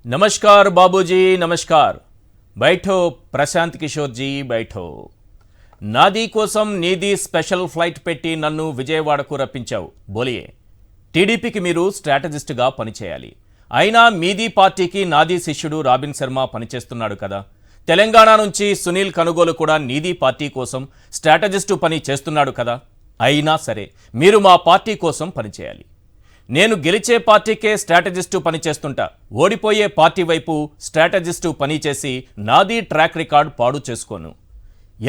नमस्कार बाबूजी नमस्कार। बैठो प्रशांत किशोर जी बैठो। नादी कोसम नीदी स्पेशल फ्लाइट पेट्टी नन्नु विजयवाड़कु रप्पिंचाవు बोलिए టీడీపీకి మీరు స్ట్రాటజిస్ట్గా పనిచేయాలి। అయినా మీది పార్టీకి నాది శిష్యుడు రాబిన్ శర్మ పనిచేస్తున్నాడు కదా। తెలంగాణ నుంచి సునీల్ కనుగోలు కూడా నీది పార్టీ కోసం స్ట్రాటజిస్టు పని చేస్తున్నాడు కదా। అయినా సరే మీరు మా పార్టీ కోసం పనిచేయాలి। నేను గెలిచే పార్టీకే స్ట్రాటజిస్టు పని చేస్తుంటా, ఓడిపోయే పార్టీ వైపు స్ట్రాటజిస్టు పని చేసి నాది ట్రాక్ రికార్డ్ పాడు చేసుకోను।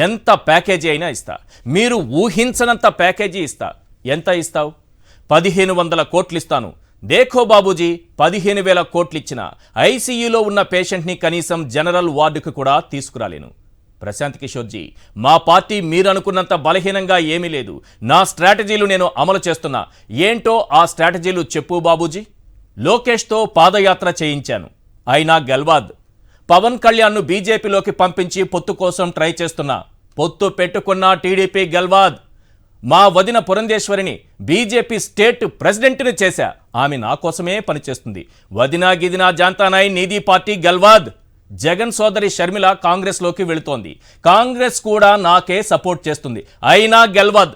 ఎంత ప్యాకేజీ అయినా ఇస్తా, మీరు ఊహించనంత ప్యాకేజీ ఇస్తా। ఎంత ఇస్తావు? 1500 కోట్లు ఇస్తాను। దేఖో బాబూజీ, 15,000 కోట్లు ఇచ్చిన ఐసీయూలో ఉన్న పేషెంట్ని కనీసం జనరల్ వార్డుకు కూడా తీసుకురాలేను। ప్రశాంత్ కిషోర్ జీ, మా పార్టీ మీరు అనుకున్నంత బలహీనంగా ఏమీ లేదు। నా స్ట్రాటజీలు నేను అమలు చేస్తున్నా। ఏంటో ఆ స్ట్రాటజీలు చెప్పు బాబూజీ। లోకేష్తో పాదయాత్ర చేయించాను, అయినా గెల్వాద్। పవన్ కళ్యాణ్ను బీజేపీలోకి పంపించి పొత్తు కోసం ట్రై చేస్తున్నా, పొత్తు పెట్టుకున్న టీడీపీ గెల్వాద్। మా వదిన పురంధేశ్వరిని బీజేపీ స్టేట్ ప్రెసిడెంట్ని చేశా, ఆమె నా కోసమే పనిచేస్తుంది। వదినా గిదినా జాంతానాయ్ నీది పార్టీ గెల్వాద్। జగన్ సోదరి షర్మిల కాంగ్రెస్లోకి వెళుతోంది, కాంగ్రెస్ కూడా నాకే సపోర్ట్ చేస్తుంది, అయినా గెల్వాద్।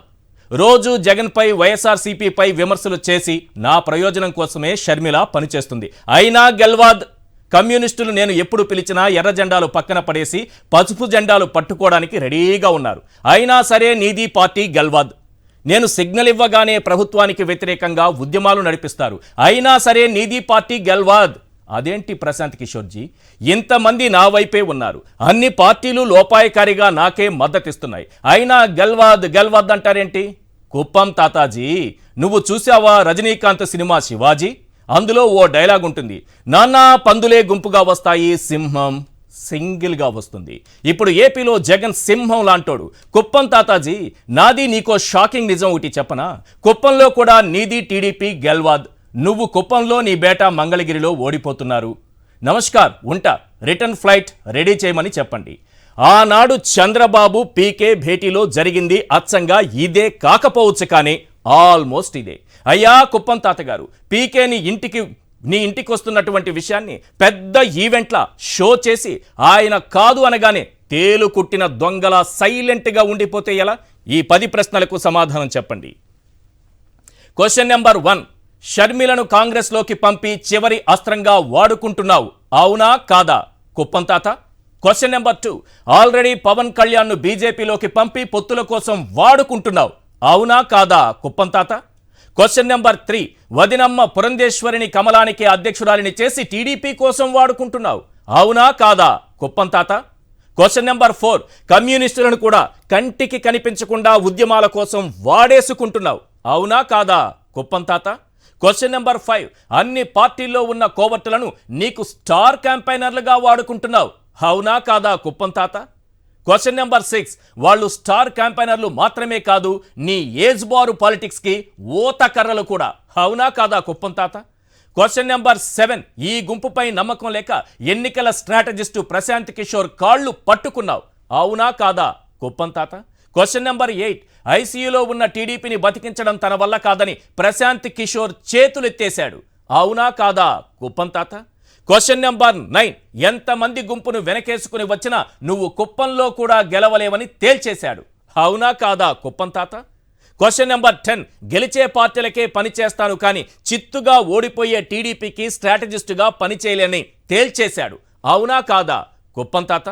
రోజు జగన్పై వైఎస్ఆర్సీపీపై విమర్శలు చేసి నా ప్రయోజనం కోసమే షర్మిల పనిచేస్తుంది, అయినా గెల్వాద్। కమ్యూనిస్టులు నేను ఎప్పుడు పిలిచినా ఎర్ర జెండాలు పక్కన పడేసి పసుపు జెండాలు పట్టుకోవడానికి రెడీగా ఉన్నారు, అయినా సరే నీది పార్టీ గెల్వాద్। నేను సిగ్నల్ ఇవ్వగానే ప్రభుత్వానికి వ్యతిరేకంగా ఉద్యమాలు నడిపిస్తారు, అయినా సరే నీది పార్టీ గెల్వాద్। అదేంటి ప్రశాంత్ కిషోర్ జీ, ఇంతమంది నా వైపే ఉన్నారు, అన్ని పార్టీలు లోపాయకారిగా నాకే మద్దతిస్తున్నాయి, అయినా గెల్వాద్ గెల్వాద్ అంటారేంటి? కుప్పం తాతాజీ, నువ్వు చూసావా రజనీకాంత్ సినిమా శివాజీ? అందులో ఓ డైలాగ్ ఉంటుంది, నానా పందులే గుంపుగా వస్తాయి, సింహం సింగిల్గా వస్తుంది। ఇప్పుడు ఏపీలో జగన్ సింహం లాంటోడు కుప్పం తాతాజీ। నాది నీకో షాకింగ్ నిజం ఒకటి చెప్పనా, కుప్పంలో కూడా నీది టీడీపీ గెల్వాద్। నువ్వు కుప్పంలో నీ బేట మంగళగిరిలో ఓడిపోతున్నారు। నమస్కార్ ఉంటా, రిటర్న్ ఫ్లైట్ రెడీ చేయమని చెప్పండి। ఆనాడు చంద్రబాబు పీకే భేటీలో జరిగింది అచ్చంగా ఇదే కాకపోవచ్చు, కానీ ఆల్మోస్ట్ ఇదే। అయ్యా కుప్పం తాతగారు, పీకేని నీ ఇంటికి వస్తున్నటువంటి విషయాన్ని పెద్ద ఈవెంట్లా షో చేసి ఆయన కాదు అనగానే తేలు కుట్టిన దొంగలా సైలెంట్గా ఉండిపోతే ఎలా? ఈ 10 ప్రశ్నలకు సమాధానం చెప్పండి। క్వశ్చన్ నెంబర్ 1, షర్మిలను కాంగ్రెస్లోకి పంపి చివరి అస్త్రంగా వాడుకుంటున్నావు, అవునా కాదా కుప్పం తాత? క్వశ్చన్ నెంబర్ 2, ఆల్రెడీ పవన్ కళ్యాణ్ను బీజేపీలోకి పంపి పొత్తుల కోసం వాడుకుంటున్నావు, అవునా కాదా కుప్పం తాత? క్వశ్చన్ నెంబర్ 3, వదినమ్మ పురంధేశ్వరిని కమలానికి అధ్యక్షురాలిని చేసి టీడీపీ కోసం వాడుకుంటున్నావు, అవునా కాదా కుప్పం తాత? క్వశ్చన్ నెంబర్ 4, కమ్యూనిస్టులను కూడా కంటికి కనిపించకుండా ఉద్యమాల కోసం వాడేసుకుంటున్నావు, అవునా కాదా కుప్పం తాత? క్వశ్చన్ నెంబర్ 5, అన్ని పార్టీల్లో ఉన్న కోవర్టులను నీకు స్టార్ క్యాంపైనర్లుగా వాడుకుంటున్నావు, అవునా కాదా కుప్పం తాత? క్వశ్చన్ నెంబర్ 6, వాళ్ళు స్టార్ క్యాంపైనర్లు మాత్రమే కాదు, నీ ఏజ్ బారు పాలిటిక్స్కి ఓత కర్రలు కూడా, అవునా కాదా కుప్పం తాత? క్వశ్చన్ నెంబర్ 7, ఈ గుంపుపై నమ్మకం లేక ఎన్నికల స్ట్రాటజిస్టు ప్రశాంత్ కిషోర్ కాళ్ళు పట్టుకున్నావు, అవునా కాదా కుప్పం తాత? క్వశ్చన్ నెంబర్ 8, ఐసీయూలో ఉన్న టీడీపీని బతికించడం తన వల్ల కాదని ప్రశాంత్ కిషోర్ చేతులెత్తేశాడు, అవునా కాదా కుప్పం తాత? క్వశ్చన్ నెంబర్ 9, ఎంతమంది గుంపును వెనకేసుకుని వచ్చినా నువ్వు కుప్పంలో కూడా గెలవలేవని తేల్చేశాడు, అవునా కాదా కుప్పం తాత? క్వశ్చన్ నెంబర్ 10, గెలిచే పార్టీలకే పనిచేస్తాను కానీ చిత్తుగా ఓడిపోయే టీడీపీకి స్ట్రాటజిస్టుగా పనిచేయలేని తేల్చేశాడు, అవునా కాదా కుప్పం తాత?